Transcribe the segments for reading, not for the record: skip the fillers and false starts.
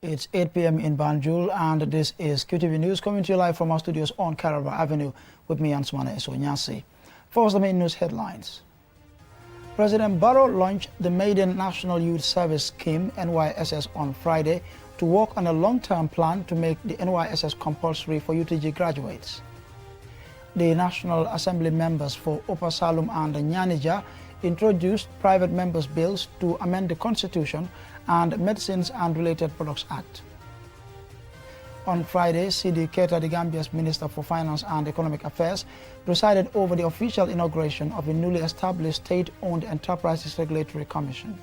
It's 8 p.m. in Banjul, and this is QTV News coming to you live from our studios on Caraba Avenue with me, Ansumana Esonyasi. First, the main news headlines. President Barrow launched the maiden National Youth Service Scheme, NYSS, on Friday to work on a long-term plan to make the NYSS compulsory for UTG graduates. The National Assembly members for Upper Salum and Nyanija introduced private members' bills to amend the Constitution and Medicines and Related Products Act. On Friday, Sidi Keita, the Gambia's Minister for Finance and Economic Affairs, presided over the official inauguration of a newly established state-owned Enterprises Regulatory Commission.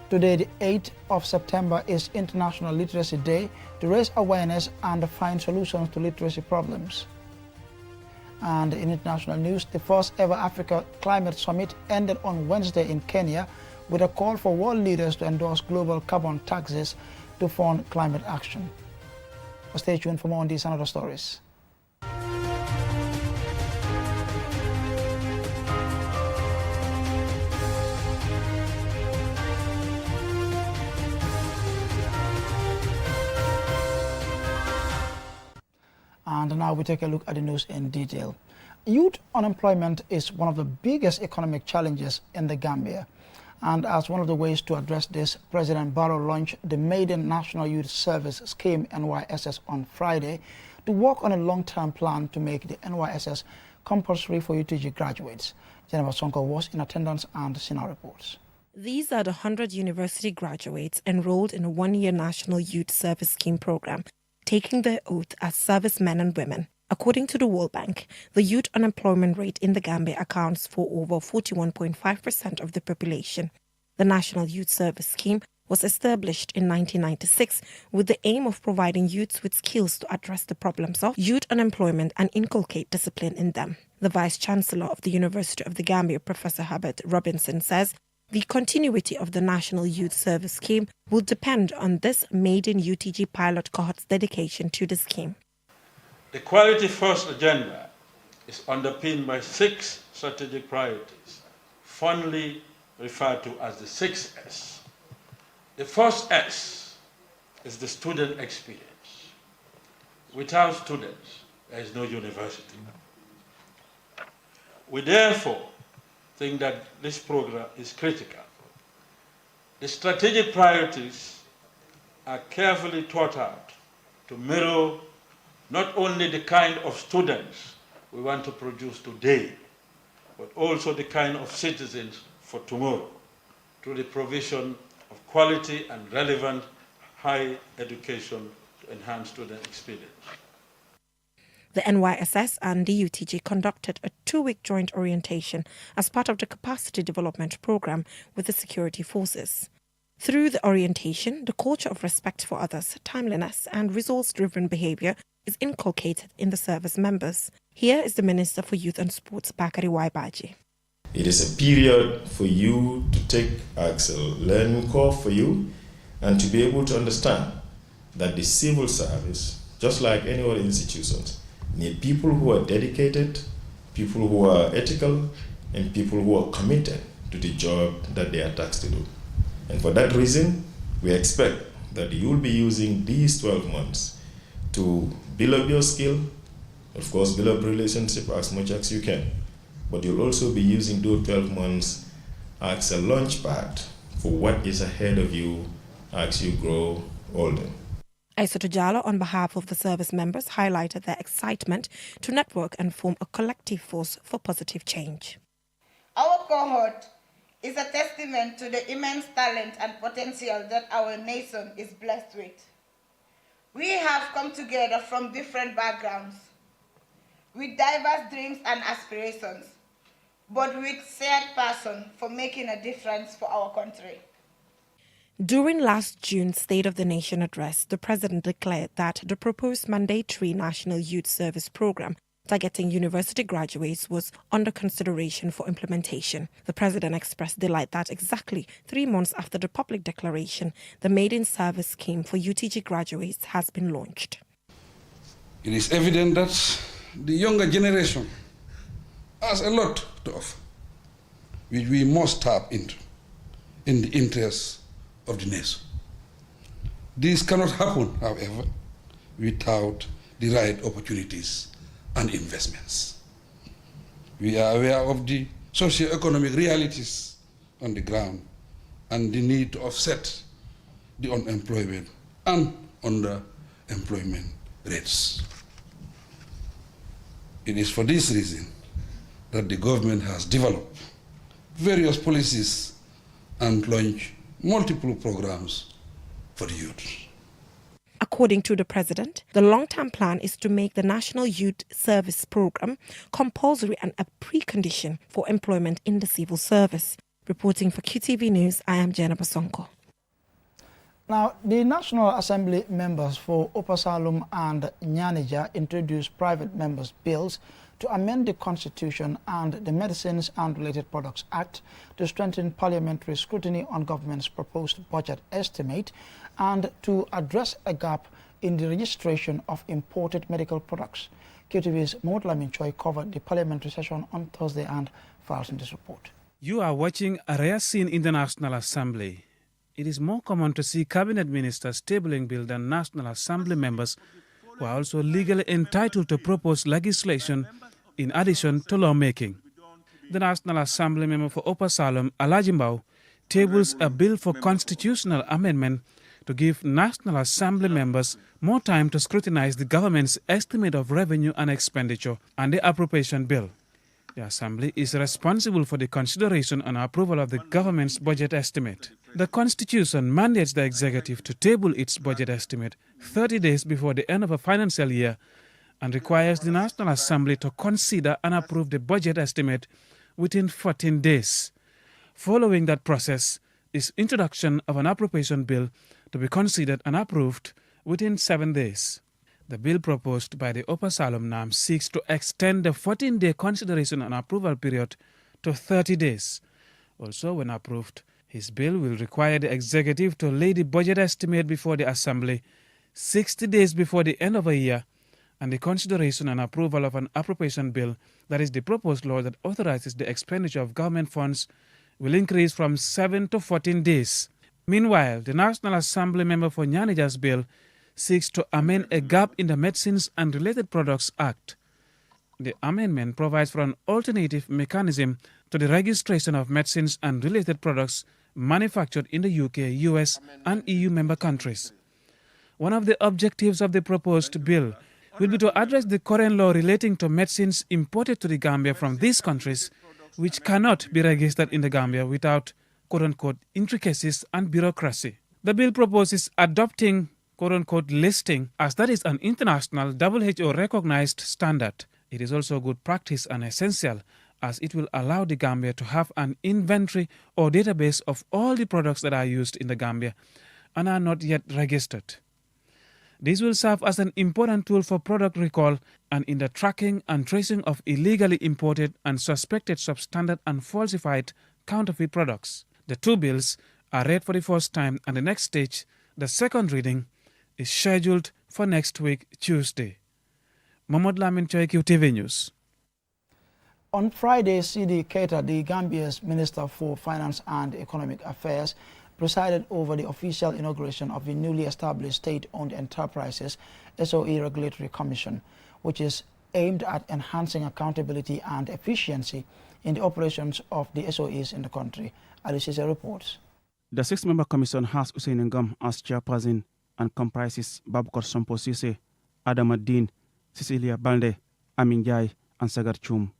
Today, the 8th of September, is International Literacy Day to raise awareness and find solutions to literacy problems. And in international news, the first ever Africa Climate Summit ended on Wednesday in Kenya with a call for world leaders to endorse global carbon taxes to fund climate action. Stay tuned for more on these and other stories. And now we take a look at the news in detail. Youth unemployment is one of the biggest economic challenges in the Gambia. And as one of the ways to address this, President Barrow launched the maiden National Youth Service Scheme, NYSS, on Friday to work on a long-term plan to make the NYSS compulsory for UTG graduates. Jennifer Sonko was in attendance and seen our reports. These are the 100 university graduates enrolled in a one-year National Youth Service Scheme program, taking their oath as servicemen and women. According to the World Bank, the youth unemployment rate in the Gambia accounts for over 41.5% of the population. The National Youth Service Scheme was established in 1996 with the aim of providing youths with skills to address the problems of youth unemployment and inculcate discipline in them. The Vice-Chancellor of the University of the Gambia, Professor Herbert Robinson, says the continuity of the National Youth Service Scheme will depend on this maiden UTG pilot cohort's dedication to the scheme. The Quality First agenda is underpinned by 6 strategic priorities, fondly referred to as the 6 S. The first S is the student experience. Without students, there is no university. We therefore think that this program is critical. The strategic priorities are carefully thought out to mirror not only the kind of students we want to produce today, but also the kind of citizens for tomorrow, through the provision of quality and relevant higher education to enhance student experience. The NYSS and the UTG conducted a 2-week joint orientation as part of the capacity development program with the security forces. Through the orientation, the culture of respect for others, timeliness, and results-driven behavior is inculcated in the service members. Here is the Minister for Youth and Sports, Bakari Waibaji. It is a period for you to take as a learning curve for you and to be able to understand that the civil service, just like any other institutions, need people who are dedicated, people who are ethical, and people who are committed to the job that they are tasked to do. And for that reason, we expect that you will be using these 12 months to build up your skill, of course build up relationship as much as you can, but you'll also be using those 12 months as a launch pad for what is ahead of you as you grow older. Aissatou Jallow, on behalf of the service members, highlighted their excitement to network and form a collective force for positive change. Our cohort is a testament to the immense talent and potential that our nation is blessed with. We have come together from different backgrounds, with diverse dreams and aspirations, but with shared passion for making a difference for our country. During last June's State of the Nation address, the President declared that the proposed mandatory National Youth Service Program targeting university graduates was under consideration for implementation. The President expressed delight that exactly 3 months after the public declaration, the maiden service scheme for UTG graduates has been launched. It is evident that the younger generation has a lot to offer, which we must tap into in the interests of the nation. This cannot happen, however, without the right opportunities and investments. We are aware of the socio-economic realities on the ground and the need to offset the unemployment and underemployment rates. It is for this reason that the government has developed various policies and launched multiple programs for the youth. According to the president, the long-term plan is to make the National Youth Service Program compulsory and a precondition for employment in the civil service. Reporting for QTV News, I am Jenna Basonko. Now, the National Assembly members for Upper Salum and Nyanija introduced private members' bills to amend the Constitution and the Medicines and Related Products Act to strengthen parliamentary scrutiny on government's proposed budget estimate and to address a gap in the registration of imported medical products. QTV's Maud Lamin Choi covered the parliamentary session on Thursday and files in this report. You are watching a rare scene in the National Assembly. It is more common to see cabinet ministers tabling bills than National Assembly members who are also legally entitled to propose legislation in addition to lawmaking. The National Assembly member for Upper Salum, Alajimbao, tables a bill for constitutional amendment to give National Assembly members more time to scrutinize the government's estimate of revenue and expenditure and the appropriation bill. The Assembly is responsible for the consideration and approval of the government's budget estimate. The Constitution mandates the executive to table its budget estimate 30 days before the end of a financial year and requires the National Assembly to consider and approve the budget estimate within 14 days. Following that process is introduction of an appropriation bill to be considered and approved within 7 days. The bill proposed by the Upper Salum NAM seeks to extend the 14-day consideration and approval period to 30 days. Also, when approved, his bill will require the executive to lay the budget estimate before the Assembly 60 days before the end of a year, and the consideration and approval of an appropriation bill, that is the proposed law that authorizes the expenditure of government funds, will increase from 7 to 14 days. Meanwhile, the National Assembly member for Nyanija's bill seeks to amend a gap in the Medicines and Related Products Act. The amendment provides for an alternative mechanism to the registration of medicines and related products manufactured in the UK, US, and EU member countries. One of the objectives of the proposed bill will be to address the current law relating to medicines imported to the Gambia from these countries, which cannot be registered in the Gambia without quote-unquote intricacies and bureaucracy. The bill proposes adopting quote-unquote listing, as that is an international WHO-recognized standard. It is also good practice and essential, as it will allow the Gambia to have an inventory or database of all the products that are used in the Gambia and are not yet registered. This will serve as an important tool for product recall and in the tracking and tracing of illegally imported and suspected substandard and falsified counterfeit products. The two bills are read for the first time, and the next stage, the second reading, is scheduled for next week, Tuesday. Mahmoud Lamin Choi, QTV News. On Friday, Sidi Keita, the Gambia's Minister for Finance and Economic Affairs, presided over the official inauguration of the newly established State-Owned Enterprises SOE Regulatory Commission, which is aimed at enhancing accountability and efficiency in the operations of the SOEs in the country. Alicia reports. The six-member commission has Hussein Ngam as chairperson and comprises Babukar Sompo Sise, Adama Dean, Cecilia Balde, Amin Jai, and Sagar Chum.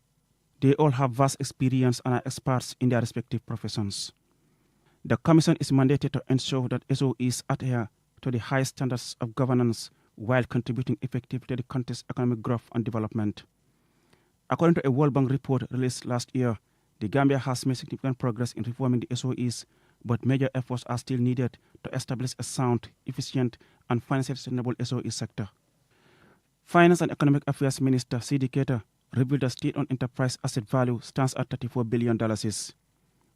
They all have vast experience and are experts in their respective professions. The Commission is mandated to ensure that SOEs adhere to the highest standards of governance while contributing effectively to the country's economic growth and development. According to a World Bank report released last year, the Gambia has made significant progress in reforming the SOEs, but major efforts are still needed to establish a sound, efficient, and financially sustainable SOE sector. Finance and Economic Affairs Minister Sidi Keita revealed the state-owned enterprise asset value stands at $34 billion.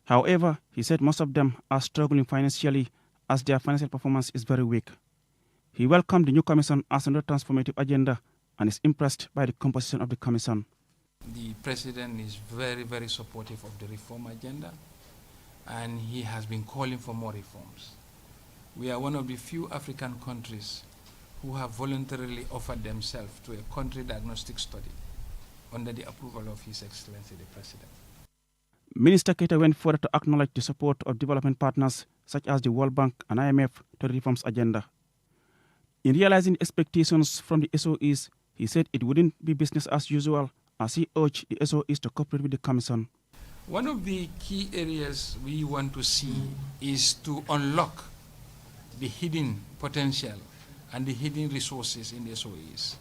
However, he said most of them are struggling financially as their financial performance is very weak. He welcomed the new commission as another transformative agenda and is impressed by the composition of the commission. The president is very, very supportive of the reform agenda, and he has been calling for more reforms. We are one of the few African countries who have voluntarily offered themselves to a country diagnostic study under the approval of His Excellency the President. Minister Keita went further to acknowledge the support of development partners such as the World Bank and IMF to the reforms agenda. In realizing expectations from the SOEs, he said it wouldn't be business as usual, as he urged the SOEs to cooperate with the Commission. One of the key areas we want to see is to unlock the hidden potential and the hidden resources in the SOEs.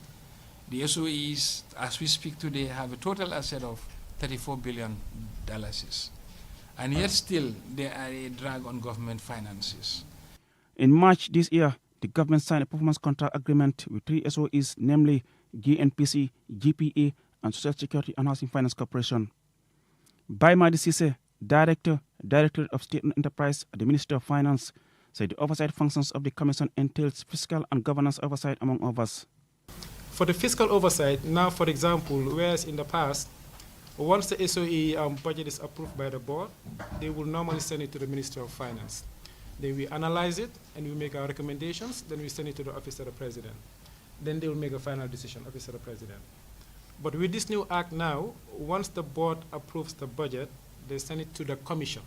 The SOEs, as we speak today, have a total asset of $34 billion. And yet still, they are a drag on government finances. In March this year, the government signed a performance contract agreement with 3 SOEs, namely GNPC, GPA, and Social Security and Housing Finance Corporation. Baima Disise, Director of State and Enterprise at the Ministry of Finance, said the oversight functions of the Commission entails fiscal and governance oversight, among others. For the fiscal oversight, now, for example, whereas in the past, once the SOE budget is approved by the board, they will normally send it to the Ministry of Finance. Then we analyze it and we make our recommendations, then we send it to the Office of the President. Then they will make a final decision, Office of the President. But with this new act now, once the board approves the budget, they send it to the Commission.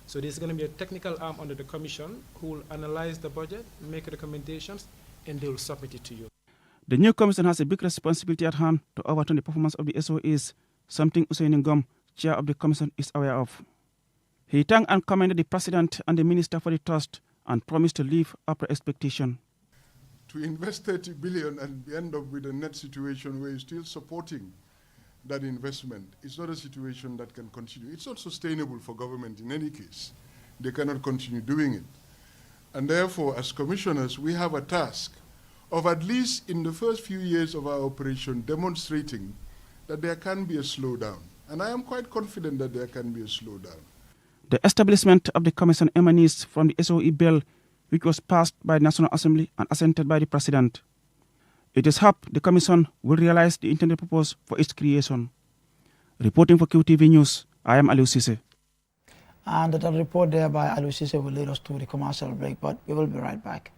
So there's going to be a technical arm under the Commission who will analyze the budget, make recommendations, and they will submit it to you. The new Commission has a big responsibility at hand to overturn the performance of the SOEs, something Usain Ngom, chair of the Commission, is aware of. He thanked and commended the President and the Minister for the trust and promised to live up to expectation. To invest 30 billion and end up with a net situation where you're still supporting that investment, it's not a situation that can continue. It's not sustainable for government in any case. They cannot continue doing it. And therefore, as commissioners, we have a task of at least in the first few years of our operation demonstrating that there can be a slowdown. And I am quite confident that there can be a slowdown. The establishment of the Commission emanates from the SOE bill, which was passed by the National Assembly and assented by the President. It is hoped the Commission will realize the intended purpose for its creation. Reporting for QTV News, I am Aliou Cisse. And the report there by Aliou Cisse will lead us to the commercial break, but we will be right back.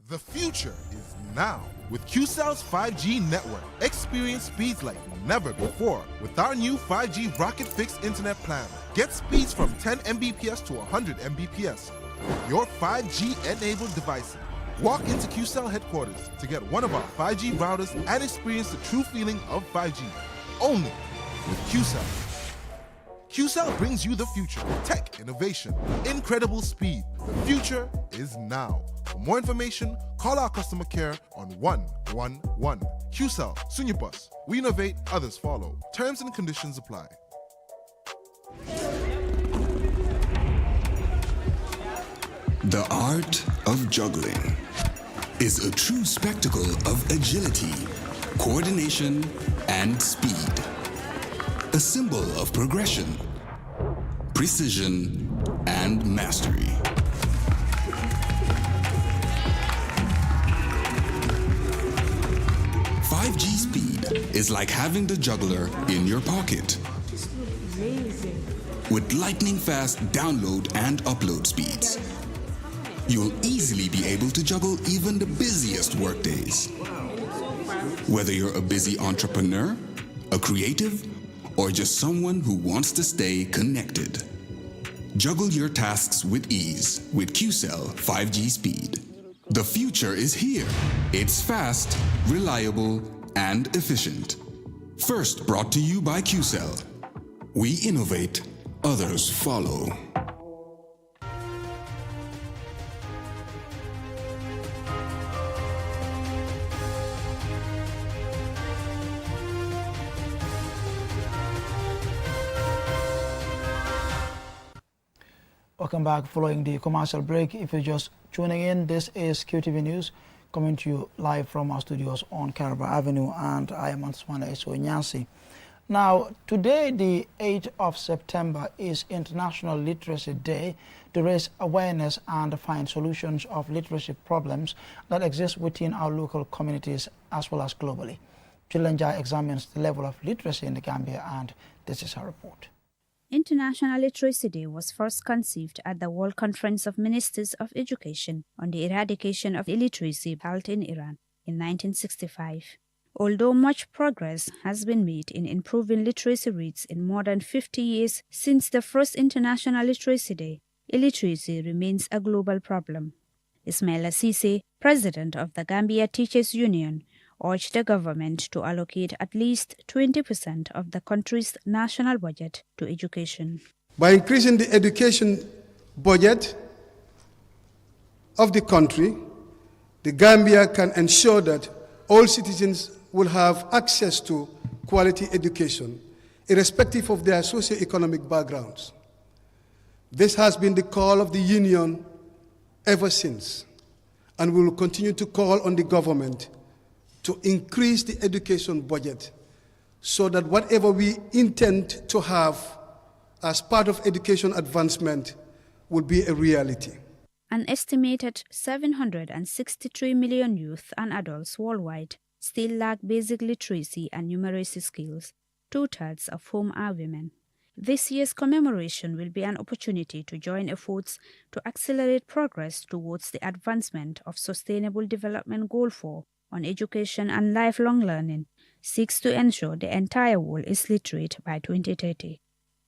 The future is now with QCell's 5G network. Experience speeds like never before with our new 5G Rocket Fixed Internet plan. Get speeds from 10 Mbps to 100 Mbps. Your 5G-enabled devices. Walk into QCell headquarters to get one of our 5G routers and experience the true feeling of 5G. Only with QCell. QCell brings you the future. Tech, innovation, incredible speed. The future is now. For more information, call our customer care on 111. QCell, Sunyapus. We innovate, others follow. Terms and conditions apply. The art of juggling is a true spectacle of agility, coordination, and speed. A symbol of progression, precision, and mastery. "5G speed is like having the juggler in your pocket. With lightning-fast download and upload speeds, you'll easily be able to juggle even the busiest workdays. Whether you're a busy entrepreneur, a creative, or just someone who wants to stay connected. Juggle your tasks with ease with QCell 5G speed. The future is here. It's fast, reliable, and efficient. First brought to you by QCell. We innovate, others follow. Welcome back following the commercial break. If you're just tuning in, this is QTV News coming to you live from our studios on Caraba Avenue, and I am Answana Eso-Nyansi. Now, today, the 8th of September, is International Literacy Day to raise awareness and find solutions of literacy problems that exist within our local communities as well as globally. Chilenja examines the level of literacy in the Gambia, and this is her report. International Literacy Day was first conceived at the World Conference of Ministers of Education on the Eradication of Illiteracy held in Iran in 1965. Although much progress has been made in improving literacy rates in more than 50 years since the first International Literacy Day, illiteracy remains a global problem. Ismaila Cissé, president of the Gambia Teachers Union, urged the government to allocate at least 20% of the country's national budget to education. By increasing the education budget of the country, the Gambia can ensure that all citizens will have access to quality education, irrespective of their socio-economic backgrounds. This has been the call of the Union ever since, and we will continue to call on the government to increase the education budget so that whatever we intend to have as part of education advancement will be a reality. An estimated 763 million youth and adults worldwide still lack basic literacy and numeracy skills, 2/3 of whom are women. This year's commemoration will be an opportunity to join efforts to accelerate progress towards the advancement of Sustainable Development Goal 4 on education and lifelong learning, seeks to ensure the entire world is literate by 2030.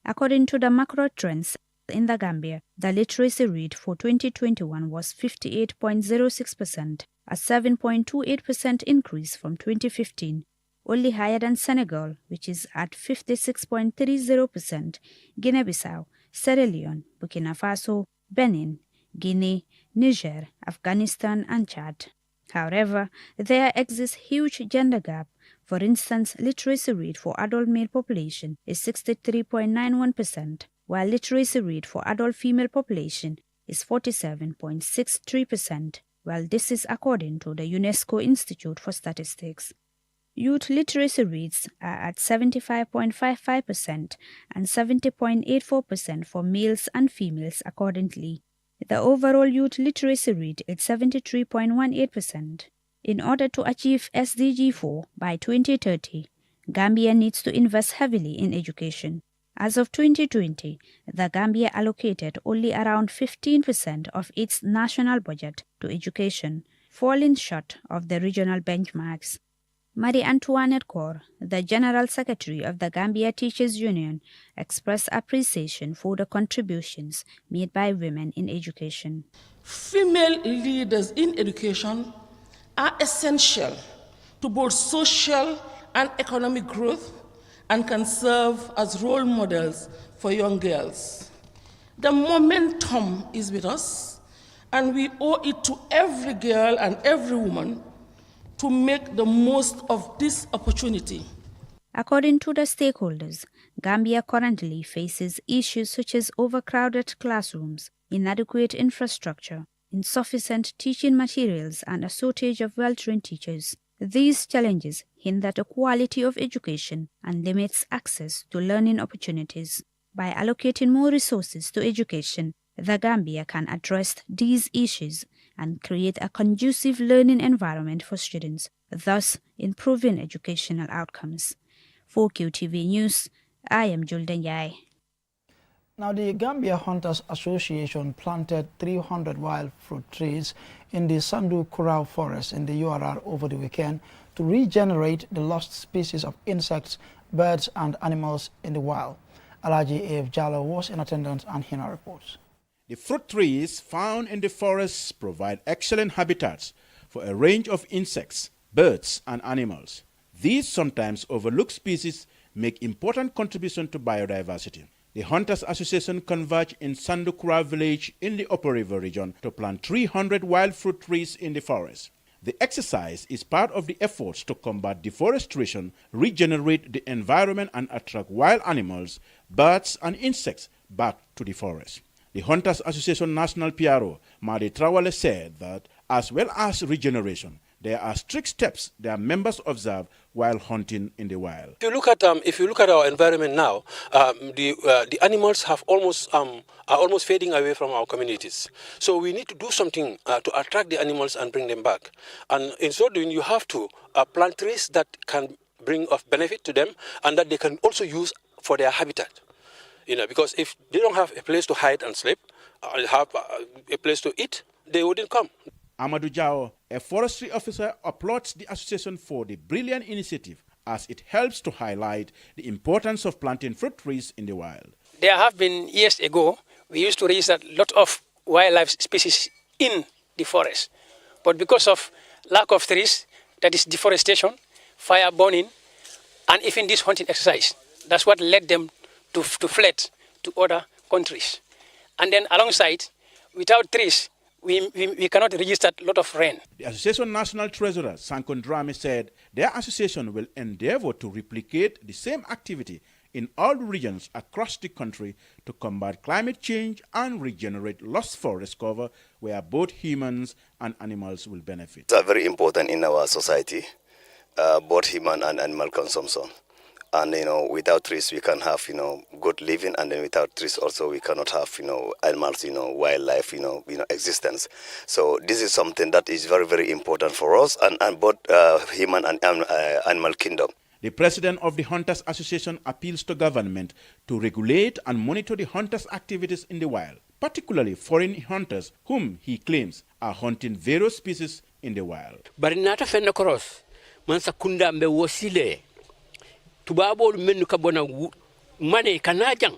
According to the macro trends in the Gambia, the literacy rate for 2021 was 58.06%, a 7.28% increase from 2015, only higher than Senegal, which is at 56.30%, Guinea-Bissau, Sierra Leone, Burkina Faso, Benin, Guinea, Niger, Afghanistan, and Chad. However, there exists huge gender gap. For instance, literacy rate for adult male population is 63.91%, while literacy rate for adult female population is 47.63%, while this is according to the UNESCO Institute for Statistics. Youth literacy rates are at 75.55% and 70.84% for males and females accordingly. The overall youth literacy rate is 73.18%. In order to achieve SDG 4 by 2030, Gambia needs to invest heavily in education. As of 2020, the Gambia allocated only around 15% of its national budget to education, falling short of the regional benchmarks. Marie Antoinette Kaur, the General Secretary of the Gambia Teachers Union, expressed appreciation for the contributions made by women in education. Female leaders in education are essential to both social and economic growth and can serve as role models for young girls. The momentum is with us, and we owe it to every girl and every woman to make the most of this opportunity. According to the stakeholders, Gambia currently faces issues such as overcrowded classrooms, inadequate infrastructure, insufficient teaching materials, and a shortage of well-trained teachers. These challenges hinder the quality of education and limits access to learning opportunities. By allocating more resources to education, the Gambia can address these issues and create a conducive learning environment for students, thus improving educational outcomes. For QTV News, I am Julden Yai. Now, the Gambia Hunters Association planted 300 wild fruit trees in the Sandu Kurau forest in the URR over the weekend to regenerate the lost species of insects, birds, and animals in the wild. Alaji A.F. Jallo was in attendance and Hina reports. The fruit trees found in the forests provide excellent habitats for a range of insects, birds, and animals. These sometimes overlooked species make important contribution to biodiversity. The Hunters Association converged in Sandu Kurau village in the Upper River region to plant 300 wild fruit trees in the forest. The exercise is part of the efforts to combat deforestation, regenerate the environment, and attract wild animals, birds, and insects back to the forest. The Hunters Association National PRO, Madi Trawale, said that as well as regeneration, there are strict steps their members observe while hunting in the wild. If you look at our environment now, the animals are almost fading away from our communities. So we need to do something to attract the animals and bring them back. And in so doing, you have to plant trees that can bring of benefit to them and that they can also use for their habitat. Because if they don't have a place to hide and sleep, have a place to eat, they wouldn't come. Amadou Jao, a forestry officer, applauds the association for the brilliant initiative as it helps to highlight the importance of planting fruit trees in the wild. There have been years ago, we used to raise a lot of wildlife species in the forest. But because of lack of trees, that is deforestation, fire burning, and even this hunting exercise, that's what led them to fled to other countries. And then alongside, without trees, we cannot register a lot of rain. The Association National Treasurer, Sankon Drame, said their association will endeavor to replicate the same activity in all regions across the country to combat climate change and regenerate lost forest cover where both humans and animals will benefit. It's very important in our society, both human and animal consumption. And, without trees, we can have, good living. And then without trees also, we cannot have, animals, wildlife, existence. So this is something that is very, very important for us and both human and animal kingdom. The president of the Hunters Association appeals to government to regulate and monitor the hunters' activities in the wild, particularly foreign hunters whom he claims are hunting various species in the wild. Barinata fenna koros, mansa kunda mbe wosile. Tubabo menu kabona mane kanajang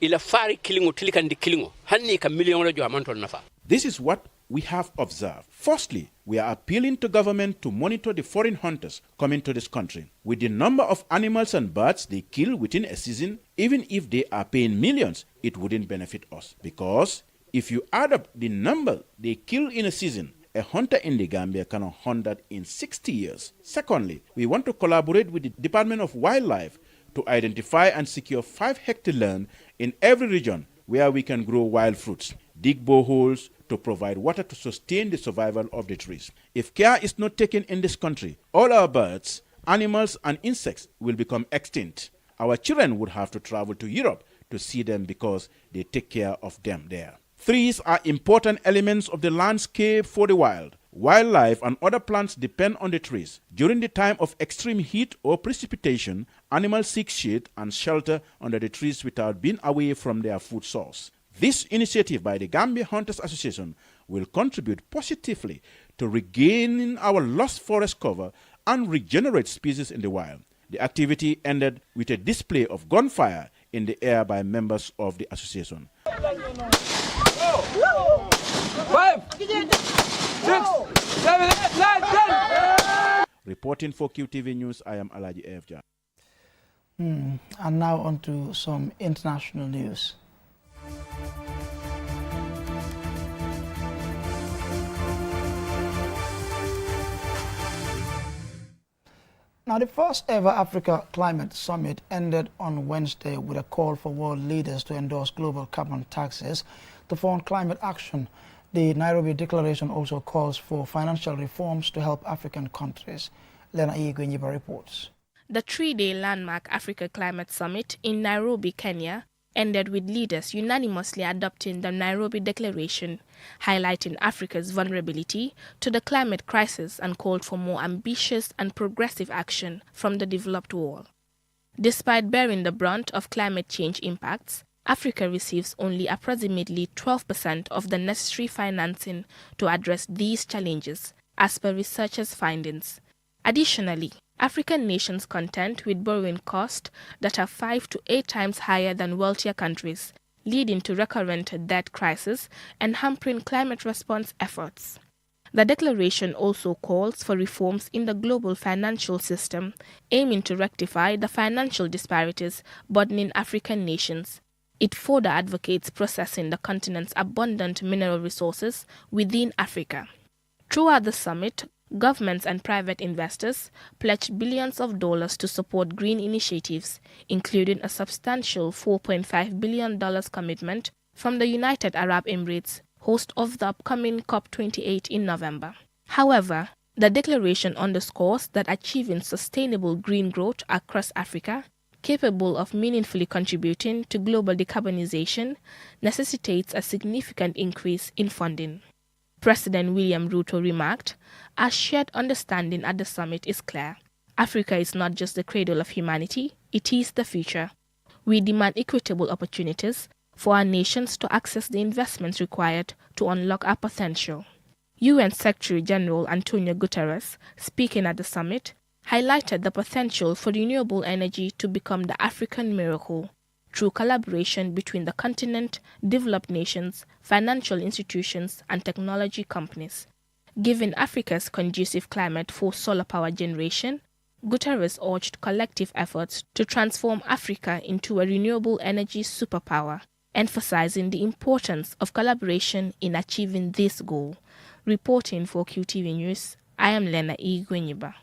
ila fari kilingo tilikandi kilingo hanni ka million la jo amantol nafa. This is what we have observed. Firstly, we are appealing to government to monitor the foreign hunters coming to this country. With the number of animals and birds they kill within a season, even if they are paying millions, it wouldn't benefit us. Because if you add up the number they kill in a season, a hunter in the Gambia cannot hunt that in 60 years. Secondly, we want to collaborate with the Department of Wildlife to identify and secure 5-hectare land in every region where we can grow wild fruits, dig boreholes to provide water to sustain the survival of the trees. If care is not taken in this country, all our birds, animals, and insects will become extinct. Our children would have to travel to Europe to see them because they take care of them there. Trees are important elements of the landscape for the wild. Wildlife and other plants depend on the trees. During the time of extreme heat or precipitation, animals seek shade and shelter under the trees without being away from their food source. This initiative by the Gambia Hunters Association will contribute positively to regaining our lost forest cover and regenerate species in the wild. The activity ended with a display of gunfire in the air by members of the association. 5, 6, 7, 8, 9, 10. Reporting for QTV News, I am Alaji Efja. And now on to some international news. Now, the first ever Africa Climate Summit ended on Wednesday with a call for world leaders to endorse global carbon taxes to fund climate action. The Nairobi Declaration also calls for financial reforms to help African countries. Lena Igwenyiba reports. The 3-day landmark Africa Climate Summit in Nairobi, Kenya, ended with leaders unanimously adopting the Nairobi Declaration, highlighting Africa's vulnerability to the climate crisis and called for more ambitious and progressive action from the developed world. Despite bearing the brunt of climate change impacts, Africa receives only approximately 12% of the necessary financing to address these challenges, as per researchers' findings. Additionally, African nations contend with borrowing costs that are 5 to 8 times higher than wealthier countries, leading to recurrent debt crisis and hampering climate response efforts. The declaration also calls for reforms in the global financial system, aiming to rectify the financial disparities burdening African nations. It further advocates processing the continent's abundant mineral resources within Africa. Throughout the summit, governments and private investors pledged billions of dollars to support green initiatives, including a substantial $4.5 billion commitment from the United Arab Emirates, host of the upcoming COP28 in November. However, the declaration underscores that achieving sustainable green growth across Africa, capable of meaningfully contributing to global decarbonization, necessitates a significant increase in funding. President William Ruto remarked, "Our shared understanding at the summit is clear. Africa is not just the cradle of humanity, it is the future. We demand equitable opportunities for our nations to access the investments required to unlock our potential. UN Secretary General Antonio Guterres, speaking at the summit, highlighted the potential for renewable energy to become the African miracle through collaboration between the continent, developed nations, financial institutions, and technology companies. Given Africa's conducive climate for solar power generation, Guterres urged collective efforts to transform Africa into a renewable energy superpower, emphasizing the importance of collaboration in achieving this goal. Reporting for QTV News, I am Lena E. Gwenyiba.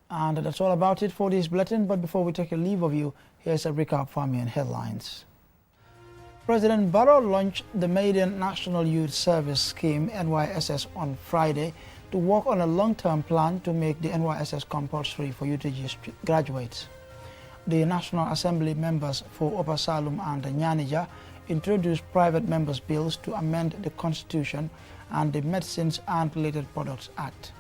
And that's all about it for this bulletin, but before we take a leave of you, here's a recap for me and headlines. President Barrow launched the maiden National Youth Service Scheme, NYSS, on Friday to work on a long-term plan to make the NYSS compulsory for UTG graduates. The National Assembly members for Upper Salum and Nyanija introduced private members' bills to amend the Constitution and the Medicines and Related Products Act.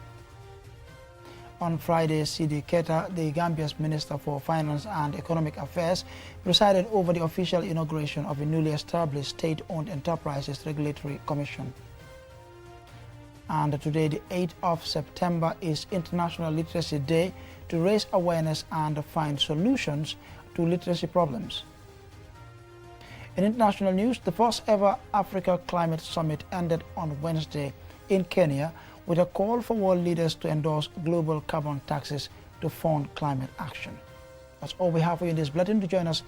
On Friday, Sidi Keita, the Gambia's Minister for Finance and Economic Affairs, presided over the official inauguration of a newly established State-Owned Enterprises Regulatory Commission. And today, the 8th of September, is International Literacy Day to raise awareness and find solutions to literacy problems. In international news, the first ever Africa Climate Summit ended on Wednesday in Kenya with a call for world leaders to endorse global carbon taxes to fund climate action. That's all we have for you in this bulletin. To join us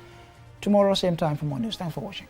tomorrow, same time for more news. Thanks for watching.